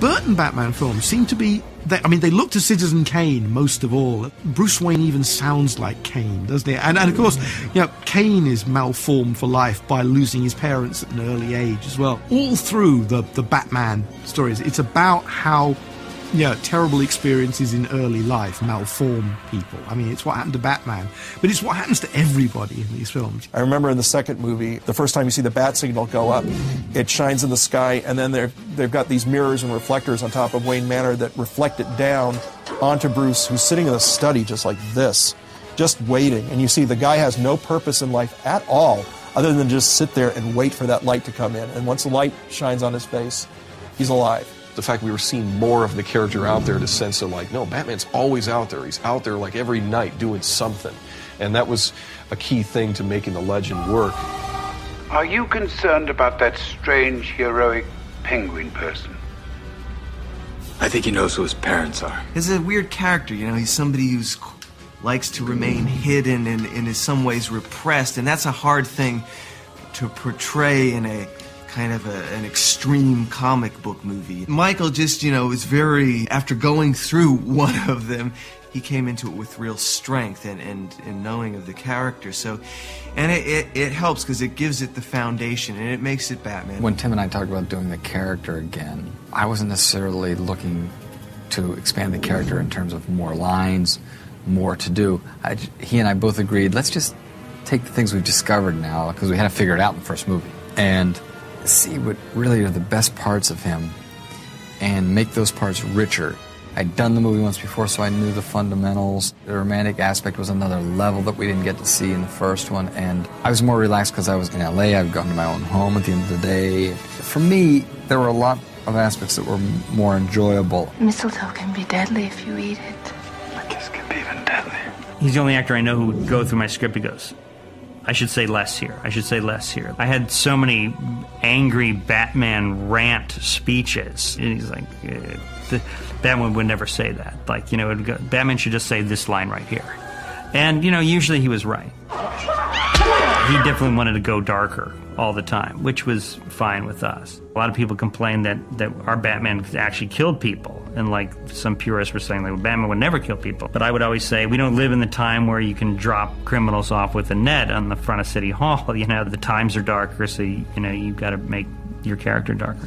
Burton Batman films seem to be... they look to Citizen Kane most of all. Bruce Wayne even sounds like Kane, doesn't he? And of course, Kane is malformed for life by losing his parents at an early age as well. All through the Batman stories, it's about how terrible experiences in early life malform people. I mean, it's what happened to Batman, but it's what happens to everybody in these films. I remember in the second movie, the first time you see the bat signal go up, it shines in the sky, and then they've got these mirrors and reflectors on top of Wayne Manor that reflect it down onto Bruce, who's sitting in a study just like this, just waiting. And you see the guy has no purpose in life at all other than just sit there and wait for that light to come in. And once the light shines on his face, he's alive. The fact we were seeing more of the character out there, the sense of like, no, Batman's always out there. He's out there like every night doing something. And that was a key thing to making the legend work. Are you concerned about that strange, heroic penguin person? I think he knows who his parents are. He's a weird character, he's somebody who's likes to remain hidden and in some ways repressed, and that's a hard thing to portray in a kind of an extreme comic book movie. Michael just, is very, after going through one of them, he came into it with real strength and knowing of the character. So, and it helps because it gives it the foundation and it makes it Batman. When Tim and I talked about doing the character again, I wasn't necessarily looking to expand the character in terms of more lines, more to do. He and I both agreed, let's just take the things we've discovered now, because we had to figure it out in the first movie, and see what really are the best parts of him and make those parts richer. I'd done the movie once before, so I knew the fundamentals. The romantic aspect was another level that we didn't get to see in the first one, and I was more relaxed because I was in LA. I've gone to my own home at the end of the day. For me, there were a lot of aspects that were more enjoyable. Mistletoe can be deadly if you eat it. A kiss can be even deadly. He's the only actor I know who would go through my script and goes, I should say less here. I should say less here. I had so many angry Batman rant speeches. And he's like, Batman would never say that. Like, Batman should just say this line right here. And, usually he was right. He definitely wanted to go darker all the time, which was fine with us. A lot of people complained that our Batman actually killed people. And like some purists were saying, like, Batman would never kill people. But I would always say, we don't live in the time where you can drop criminals off with a net on the front of City Hall. The times are darker, so, you've got to make your character darker.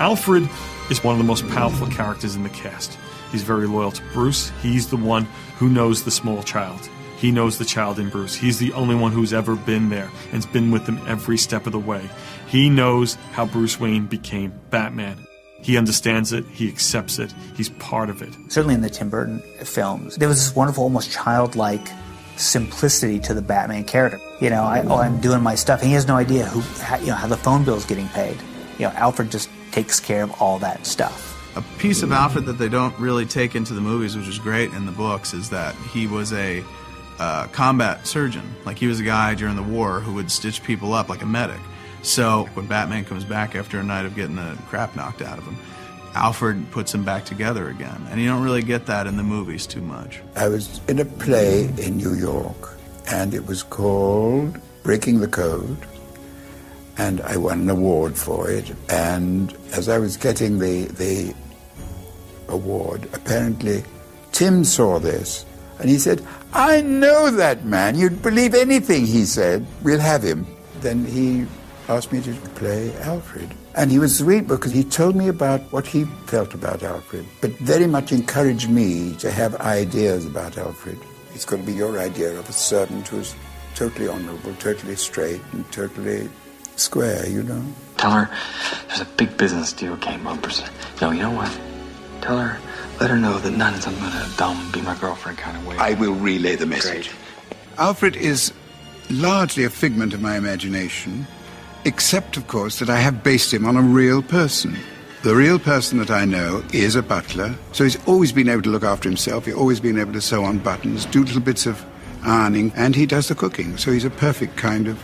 Alfred is one of the most powerful characters in the cast. He's very loyal to Bruce. He's the one who knows the small child. He knows the child in Bruce. He's the only one who's ever been there and's been with him every step of the way. He knows how Bruce Wayne became Batman. He understands it. He accepts it. He's part of it. Certainly in the Tim Burton films, there was this wonderful, almost childlike simplicity to the Batman character. I'm doing my stuff, and he has no idea how the phone bill's getting paid. Alfred just takes care of all that stuff. A piece of Alfred that they don't really take into the movies, which is great in the books, is that he was a combat surgeon. Like, he was a guy during the war who would stitch people up like a medic. So when Batman comes back after a night of getting the crap knocked out of him, Alfred puts him back together again. And you don't really get that in the movies too much. I was in a play in New York, and it was called Breaking the Code, and I won an award for it. And as I was getting the award, apparently Tim saw this, and he said, I know that man. You'd believe anything he said. We'll have him. Then he asked me to play Alfred. And he was sweet because he told me about what he felt about Alfred, but very much encouraged me to have ideas about Alfred. It's going to be your idea of a servant who's totally honorable, totally straight, and totally square, Tell her there's a big business deal came up. No, you know what? Tell her, let her know that none is some kind of dumb, be my girlfriend kind of way. I will relay the message. Great. Alfred is largely a figment of my imagination, except, of course, that I have based him on a real person. The real person that I know is a butler, so he's always been able to look after himself, he's always been able to sew on buttons, do little bits of ironing, and he does the cooking, so he's a perfect kind of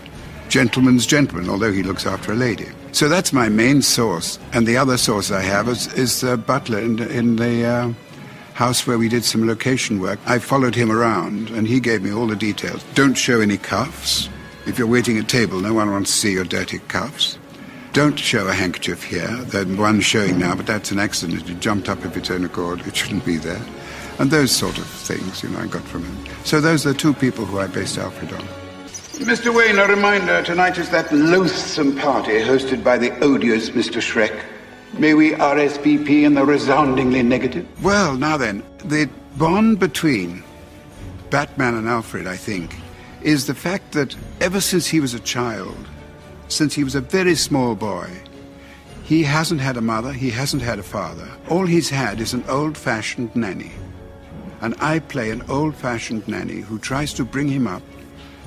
gentleman's gentleman, although he looks after a lady. So that's my main source, and the other source I have is the butler in the house where we did some location work. I followed him around, and he gave me all the details. Don't show any cuffs. If you're waiting at table, no one wants to see your dirty cuffs. Don't show a handkerchief here. The one showing now, but that's an accident. It jumped up of its own accord. It shouldn't be there. And those sort of things, I got from him. So those are the two people who I based Alfred on. Mr. Wayne, a reminder, tonight is that loathsome party hosted by the odious Mr. Shrek. May we RSVP in the resoundingly negative? Well, now then, the bond between Batman and Alfred, I think, is the fact that ever since he was a child, since he was a very small boy, he hasn't had a mother, he hasn't had a father. All he's had is an old-fashioned nanny. And I play an old-fashioned nanny who tries to bring him up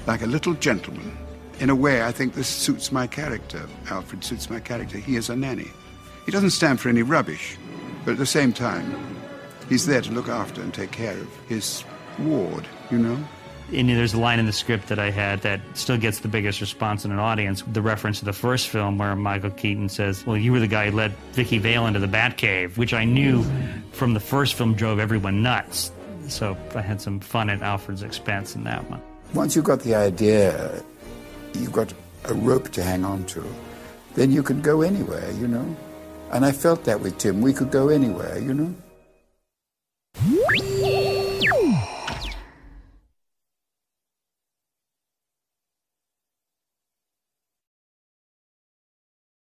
like a little gentleman. In a way, I think this suits my character. Alfred suits my character. He is a nanny. He doesn't stand for any rubbish, but at the same time, he's there to look after and take care of his ward, And there's a line in the script that I had that still gets the biggest response in an audience, the reference to the first film where Michael Keaton says, well, you were the guy who led Vicky Vale into the Batcave, which I knew from the first film drove everyone nuts. So I had some fun at Alfred's expense in that one. Once you've got the idea, you've got a rope to hang on to, then you can go anywhere, And I felt that with Tim. We could go anywhere,